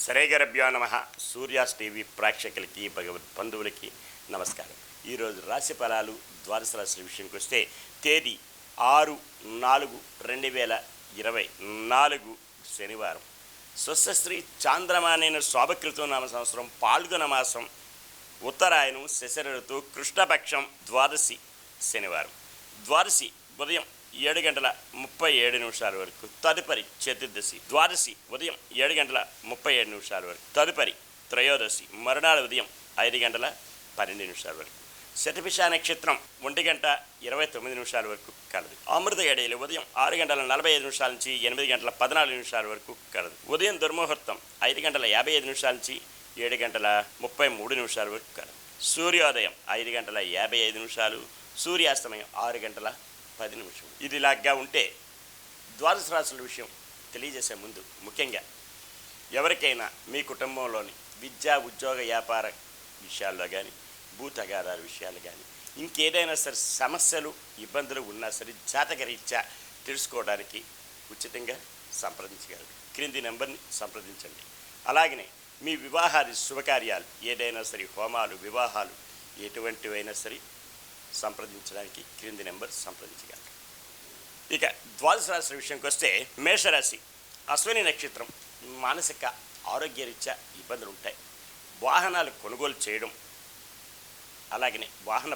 శ్రీగురుభ్యో నమః. సూర్యాస్ టీవీ ప్రేక్షకులకి భగవద్ బంధువులకి నమస్కారం. ఈరోజు రాశి ఫలాలు ద్వాదశ రాశుల విషయానికి వస్తే తేదీ 6/4/2024 శనివారం. స్వస్త్రీ చాంద్రమానేన శోభకృతం నామ సంవత్సరం పాల్గొన మాసం ఉత్తరాయణం శశిర ఋతువు కృష్ణపక్షం ద్వాదశి శనివారం. ద్వాదశి ఉదయం 7:37 వరకు, తదుపరి చతుర్దశి. ద్వాదశి ఉదయం 7:37 వరకు, తదుపరి త్రయోదశి మరునాడు ఉదయం 5:12 వరకు. శతభిష నక్షత్రం 1:29 వరకు కలదు. అమృత గడియలు ఉదయం 6:45 నుంచి 8:14 వరకు కలదు. ఉదయం దుర్ముహూర్తం 5:55 నుంచి 7:33 వరకు కలదు. సూర్యోదయం 5:55, సూర్యాస్తమయం 6:10. ఇది ఇలాగా ఉంటే ద్వాదశ రాశుల విషయం తెలియజేసే ముందు ముఖ్యంగా ఎవరికైనా మీ కుటుంబంలోని విద్యా ఉద్యోగ వ్యాపార విషయాల్లో కానీ, భూ తగాదాల విషయాలు కానీ, ఇంకేదైనా సరే సమస్యలు ఇబ్బందులు ఉన్నా సరే జాతకరీత్యా తెలుసుకోవడానికి ఉచితంగా సంప్రదించగలరు. క్రింది నెంబర్ని సంప్రదించండి. అలాగనే మీ వివాహాది శుభకార్యాలు ఏదైనా సరే, హోమాలు, వివాహాలు ఎటువంటివైనా సరే సంప్రదించడానికి క్రింది నెంబర్ సంప్రదించగలరు. ఇక ద్వాదశ రాశి విషయంకి వస్తే మేషరాశి. అశ్విని నక్షత్రం. మానసిక ఆరోగ్యరీత్యా ఇబ్బందులు ఉంటాయి. వాహనాలు కొనుగోలు చేయడం, అలాగనే వాహన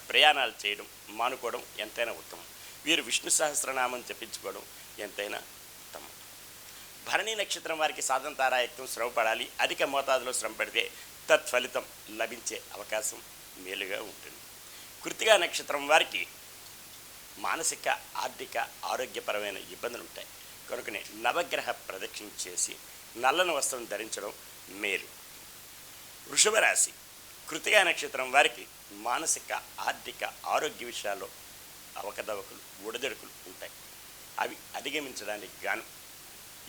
ప్రయాణాలు చేయడం మానుకోవడం ఎంతైనా ఉత్తమం. వీరు విష్ణు సహస్రనామం జపించుకోవడం ఎంతైనా ఉత్తమం. భరణి నక్షత్రం వారికి సాధన తారాయత్నం శ్రమ పడాలి. అధిక మోతాదులో శ్రమ పడితే తత్ఫలితం లభించే అవకాశం మేలుగా ఉంటుంది. కృత్తికా నక్షత్రం వారికి మానసిక ఆర్థిక ఆరోగ్యపరమైన ఇబ్బందులు ఉంటాయి. కనుకనే నవగ్రహ ప్రదక్షిణ చేసి నల్లని వస్త్రం ధరించడం మేలు. వృషభ రాశి. కృత్తికా నక్షత్రం వారికి మానసిక ఆర్థిక ఆరోగ్య విషయాల్లో అవకతవకలు, ఒడిదొడుకులు ఉంటాయి. అవి అధిగమించడానికి గాను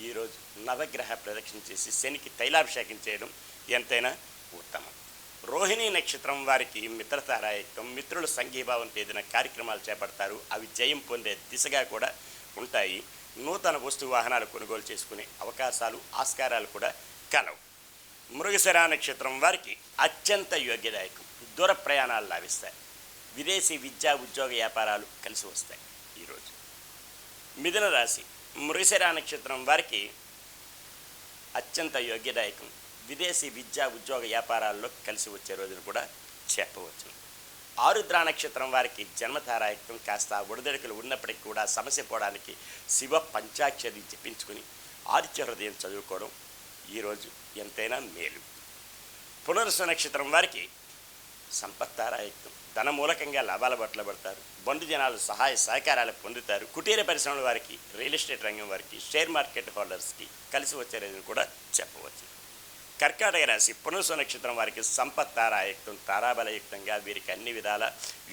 ఈరోజు నవగ్రహ ప్రదక్షిణ చేసి శనికి తైలాభిషేకం చేయడం ఎంతైనా ఉత్తమం. రోహిణీ నక్షత్రం వారికి మిత్రతారాయత్వం. మిత్రుల సంఘీభావంతో ఏదైనా కార్యక్రమాలు చేపడతారు. అవి జయం పొందే దిశగా కూడా ఉంటాయి. నూతన వస్తు వాహనాలు కొనుగోలు చేసుకునే అవకాశాలు, ఆస్కారాలు కూడా కలవు. మృగశిర నక్షత్రం వారికి అత్యంత యోగ్యదాయకం. దూర ప్రయాణాలు లాభిస్తాయి. విదేశీ విద్యా ఉద్యోగ వ్యాపారాలు కలిసి వస్తాయి ఈరోజు. మిథున రాశి. మృగశిర నక్షత్రం వారికి అత్యంత యోగ్యదాయకం. విదేశీ విద్యా ఉద్యోగ వ్యాపారాల్లో కలిసి వచ్చే రోజును కూడా చెప్పవచ్చు. ఆరుద్ర నక్షత్రం వారికి జన్మతారాయత్వం. కాస్త ఒడిదొడుకులు ఉన్నప్పటికీ కూడా సమస్య పోవడానికి శివ పంచాక్షరి జపించుకుని ఆదిత్య హృదయం చదువుకోవడం ఈరోజు ఎంతైనా మేలు. పునర్వసు నక్షత్రం వారికి సంపత్తారాయత్వం. ధన మూలకంగా లాభాల బట్టలు పడతారు. బంధు జనాలు సహాయ సహకారాలు పొందుతారు. కుటీర పరిశ్రమల వారికి, రియల్ ఎస్టేట్ రంగం వారికి, షేర్ మార్కెట్ హోల్డర్స్కి కలిసి వచ్చే రోజును కూడా చెప్పవచ్చు. కర్కాటక రాశి. పునర్వసు నక్షత్రం వారికి సంపత్తారాయక్తం. తారాబలయుక్తంగా వీరికి అన్ని విధాల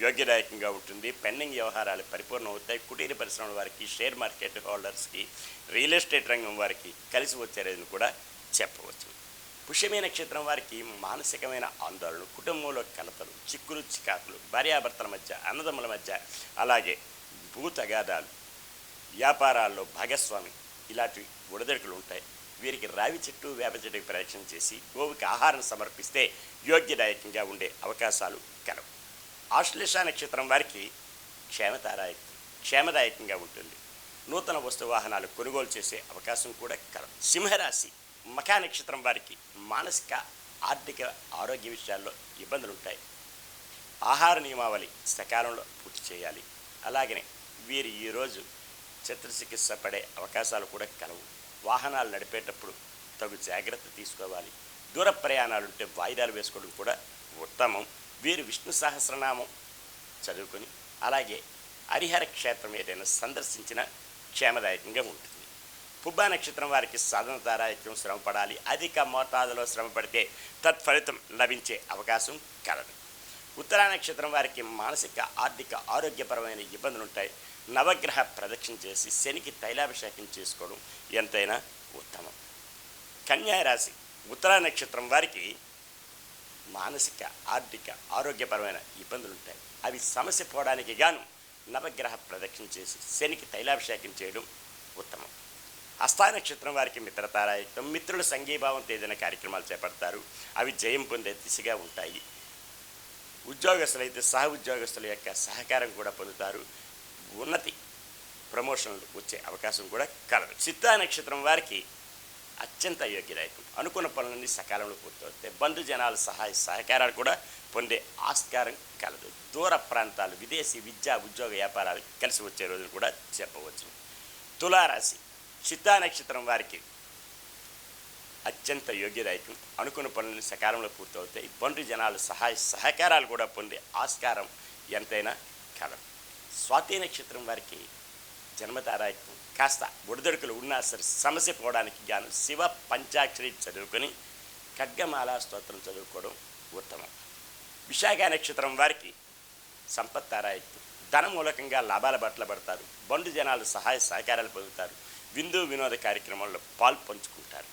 యోగ్యదాయకంగా ఉంటుంది. పెండింగ్ వ్యవహారాలు పరిపూర్ణం అవుతాయి. కుటీర పరిశ్రమల వారికి, షేర్ మార్కెట్ హోల్డర్స్కి, రియల్ ఎస్టేట్ రంగం వారికి కలిసి వచ్చే రోజును కూడా చెప్పవచ్చు. పుష్యమి నక్షత్రం వారికి మానసికమైన ఆందోళనలు, కుటుంబంలో కలతలు, చిక్కులు చికాకులు, భార్యాభర్తల మధ్య, అన్నదమ్ముల మధ్య, అలాగే భూ తగాదాలు, వ్యాపారాల్లో భాగస్వామి, ఇలాంటి ఒడిదొడుకులు ఉంటాయి. వీరికి రావి చెట్టు, వేప చెట్టుకి ప్రదక్షిణ చేసి గోవుకి ఆహారం సమర్పిస్తే యోగ్యదాయకంగా ఉండే అవకాశాలు కలవు. ఆశ్లేష నక్షత్రం వారికి క్షేమదాయకంగా ఉంటుంది. నూతన వస్తు వాహనాలు కొనుగోలు చేసే అవకాశం కూడా కలవు. సింహరాశి. మఖా నక్షత్రం వారికి మానసిక ఆర్థిక ఆరోగ్య విషయాల్లో ఇబ్బందులు ఉంటాయి. ఆహార నియమావళి సకాలంలో పూర్తి చేయాలి. అలాగనే వీరు ఈరోజు చిత్రచికిత్స పడే అవకాశాలు కూడా కలవు. వాహనాలు నడిపేటప్పుడు తగు జాగ్రత్త తీసుకోవాలి. దూర ప్రయాణాలుంటే వాయిదాలు వేసుకోవడం కూడా ఉత్తమం. వీరు విష్ణు సహస్రనామం చదువుకొని అలాగే హరిహర క్షేత్రం ఏదైనా సందర్శించిన క్షేమదాయకంగా ఉంటుంది. పుబ్బా నక్షత్రం వారికి సాధన తారాయత్వం శ్రమ పడాలి. అధిక మోతాదులో శ్రమ పడితే తత్ఫలితం లభించే అవకాశం కలదు. ఉత్తరా నక్షత్రం వారికి మానసిక ఆర్థిక ఆరోగ్యపరమైన ఇబ్బందులు ఉంటాయి. నవగ్రహ ప్రదక్షిణ చేసి శనికి తైలాభిషేకం చేసుకోవడం ఎంతైనా ఉత్తమం. కన్యా రాశి. ఉత్తరా నక్షత్రం వారికి మానసిక ఆర్థిక ఆరోగ్యపరమైన ఇబ్బందులు ఉంటాయి. అవి సమస్య పోవడానికి గాను నవగ్రహ ప్రదక్షిణ చేసి శనికి తైలాభిషేకం చేయడం ఉత్తమం. హస్తా నక్షత్రం వారికి మిత్రతారాయుక్తం, మిత్రుల సంఘీభావంతో ఏదైనా కార్యక్రమాలు చేపడతారు, అవి జయం పొందే దిశగా ఉంటాయి. ఉద్యోగస్తులు అయితే సహ ఉద్యోగస్తుల యొక్క సహకారం కూడా పొందుతారు. ఉన్నతి ప్రమోషన్లు వచ్చే అవకాశం కూడా కలదు. చిత్తా నక్షత్రం వారికి అత్యంత యోగ్యదాయకం. అనుకున్న పనులన్నీ సకాలంలో పూర్తవుతాయి. బంధుజనాల సహాయ సహకారాలు కూడా పొందే ఆస్కారం కలదు. దూర ప్రాంతాలు, విదేశీ విద్యా ఉద్యోగ వ్యాపారాలు కలిసి వచ్చే రోజులు కూడా చెప్పవచ్చు. తులారాశి చిత్తా నక్షత్రం వారికి అత్యంత యోగ్యదాయకం. అనుకున్న పనులను సకాలంలో పూర్తవుతాయి. బంధు జనాలు సహాయ సహకారాలు కూడా పొందే ఆస్కారం ఎంతైనా కలదు. స్వాతి నక్షత్రం వారికి జన్మతారాయకం. కాస్త ఒడిదొడుకులు ఉన్నా సరే సమస్య పోవడానికి గాను శివ పంచాక్షరి చదువుకొని ఖడ్గమాల స్తోత్రం చదువుకోవడం ఉత్తమం. విశాఖ నక్షత్రం వారికి సంపత్తారాయకం. ధన మూలకంగా లాభాల బట్టలు పడతారు. బంధు జనాలు సహాయ సహకారాలు పొందుతారు. విందు వినోద కార్యక్రమంలో పాలు పంచుకుంటారు.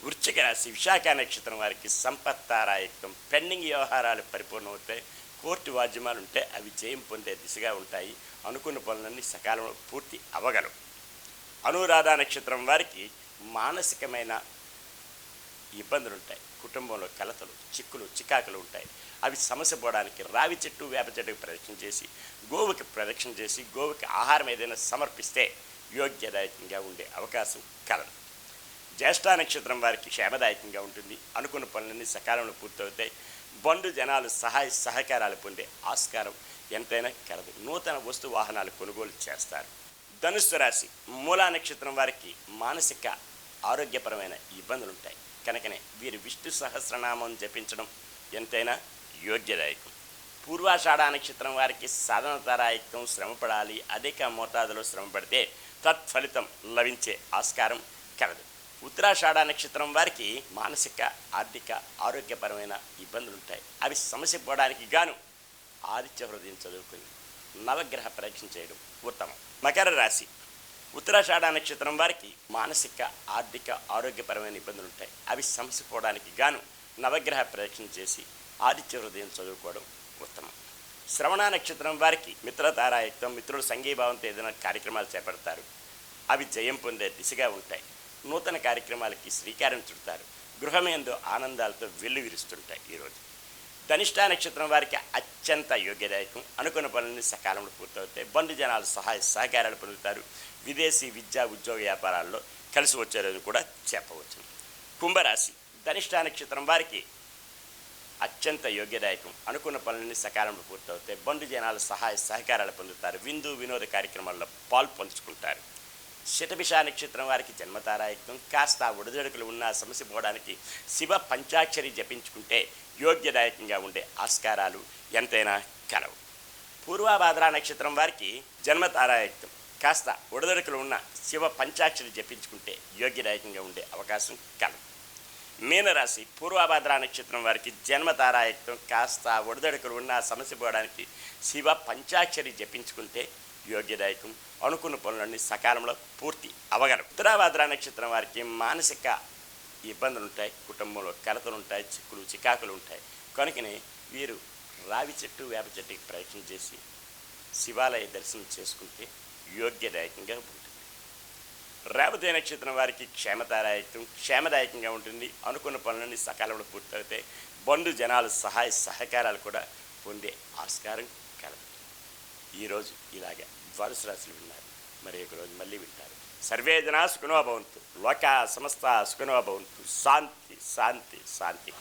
వృశ్చిక రాశి విశాఖ నక్షత్రం వారికి సంపత్తారాయకం. పెండింగ్ వ్యవహారాలు పరిపూర్ణమవుతాయి. కోర్టు వాద్యమాలు ఉంటే అవి జయం పొందే దిశగా ఉంటాయి. అనుకున్న పనులన్నీ సకాలంలో పూర్తి అవ్వగలవు. అనురాధ నక్షత్రం వారికి మానసికమైన ఇబ్బందులు ఉంటాయి. కుటుంబంలో కలతలు, చిక్కులు, చికాకులు ఉంటాయి. అవి సమస్య పోవడానికి రావి చెట్టు, వేప చెట్టుకు ప్రదక్షిణ చేసి, గోవుకి ప్రదక్షిణ చేసి, గోవుకి ఆహారం ఏదైనా సమర్పిస్తే యోగ్యదాయకంగా ఉండే అవకాశం కలదు. జ్యేష్ఠ నక్షత్రం వారికి క్షేమదాయకంగా ఉంటుంది. అనుకున్న పనులన్నీ సకాలంలో పూర్తవుతాయి. బంధు జనాలు సహాయ సహకారాలు పొందే ఆస్కారం ఎంతైనా కలదు. నూతన వస్తు వాహనాలు కొనుగోలు చేస్తారు. ధనుస్సు రాశి మూలా నక్షత్రం వారికి మానసిక ఆరోగ్యపరమైన ఇబ్బందులు ఉంటాయి. కనుకనే వీరు విష్ణు సహస్రనామం జపించడం ఎంతైనా యోగ్యదాయకం. పూర్వాషాఢ నక్షత్రం వారికి సాధనతారాయకం. శ్రమపడాలి. అధిక మోతాదులో శ్రమపడితే తత్ఫలితం లభించే ఆస్కారం కలదు. ఉత్తరాషాఢ నక్షత్రం వారికి మానసిక ఆర్థిక ఆరోగ్యపరమైన ఇబ్బందులు ఉంటాయి. అవి సమస్య పోవడానికి గాను ఆదిత్య హృదయం చదువుకుని నవగ్రహ ప్రదక్షిణ చేయడం ఉత్తమం. మకర రాశి ఉత్తరాషాఢ నక్షత్రం వారికి మానసిక ఆర్థిక ఆరోగ్యపరమైన ఇబ్బందులు ఉంటాయి. అవి సమస్య పోవడానికి గాను నవగ్రహ ప్రదక్షిణ చేసి ఆదిత్య హృదయం చదువుకోవడం ఉత్తమం. శ్రవణ నక్షత్రం వారికి మిత్రతారాయుక్తం. మిత్రులు సంఘీభావంతో ఏదైనా కార్యక్రమాలు చేపడతారు, అవి జయం పొందే దిశగా ఉంటాయి. నూతన కార్యక్రమాలకి శ్రీకారం చుడతారు. గృహమేందు ఆనందాలతో వెల్లువిరుస్తుంటాయి ఈరోజు. ధనిష్ట నక్షత్రం వారికి అత్యంత యోగ్యదాయకం. అనుకున్న పనులన్నీ సకాలంలో పూర్తవుతాయి. బంధు జనాలు సహాయ సహకారాలు పొందుతారు. విదేశీ విద్యా ఉద్యోగ వ్యాపారాల్లో కలిసి వచ్చే రోజు కూడా చెప్పవచ్చు. కుంభరాశి ధనిష్ట నక్షత్రం వారికి అత్యంత యోగ్యదాయకం. అనుకున్న పనులన్నీ సకాలంలో పూర్తవుతాయి. బంధు జనాలు సహాయ సహకారాలు పొందుతారు. విందు వినోద కార్యక్రమాల్లో పాలు పంచుకుంటారు. శతభిష నక్షత్రం వారికి జన్మతారాయకం. కాస్త ఒడిదొడుకులు ఉన్న సమస్య పోవడానికి శివ పంచాక్షరి జపించుకుంటే యోగ్యదాయకంగా ఉండే ఆస్కారాలు ఎంతైనా కలవు. పూర్వభాద్ర నక్షత్రం వారికి జన్మతారాయకం. కాస్త ఒడిదొడుకులు ఉన్న శివ పంచాక్షరి జపించుకుంటే యోగ్యదాయకంగా ఉండే అవకాశం కలదు. మీనరాశి పూర్వభాద్ర నక్షత్రం వారికి జన్మతారాయకం. కాస్త ఒడిదొడుకులు ఉన్న సమస్య పోవడానికి శివ పంచాక్షరి జపించుకుంటే యోగ్యదాయకం. అనుకున్న పనులన్నీ సకాలంలో పూర్తి అవగలవు. ఉత్తరాభాద్ర నక్షత్రం వారికి మానసిక ఇబ్బందులు ఉంటాయి. కుటుంబంలో కలతలు ఉంటాయి. చిక్కులు చికాకులు ఉంటాయి. కనుకనే వీరు రావి చెట్టు, వేప చెట్టుకి ప్రయత్నం చేసి శివాలయ దర్శనం చేసుకుంటే యోగ్యదాయకంగా ఉంటుంది. రేవతి నక్షత్రం వారికి క్షేమదాయకంగా ఉంటుంది. అనుకున్న పనులన్నీ సకాలంలో పూర్తవుతాయి. బంధు జనాలు సహాయ సహకారాలు కూడా పొందే ఆస్కారం కలదు. ఈరోజు ఇలాగా ద్వాదశ రాశులు విన్నారు. మరి ఒక రోజు మళ్ళీ వింటారు. సర్వే జనా సుఖినో భవంతు. లోకా సమస్త సుఖినో భవంతు. శాంతి శాంతి శాంతి.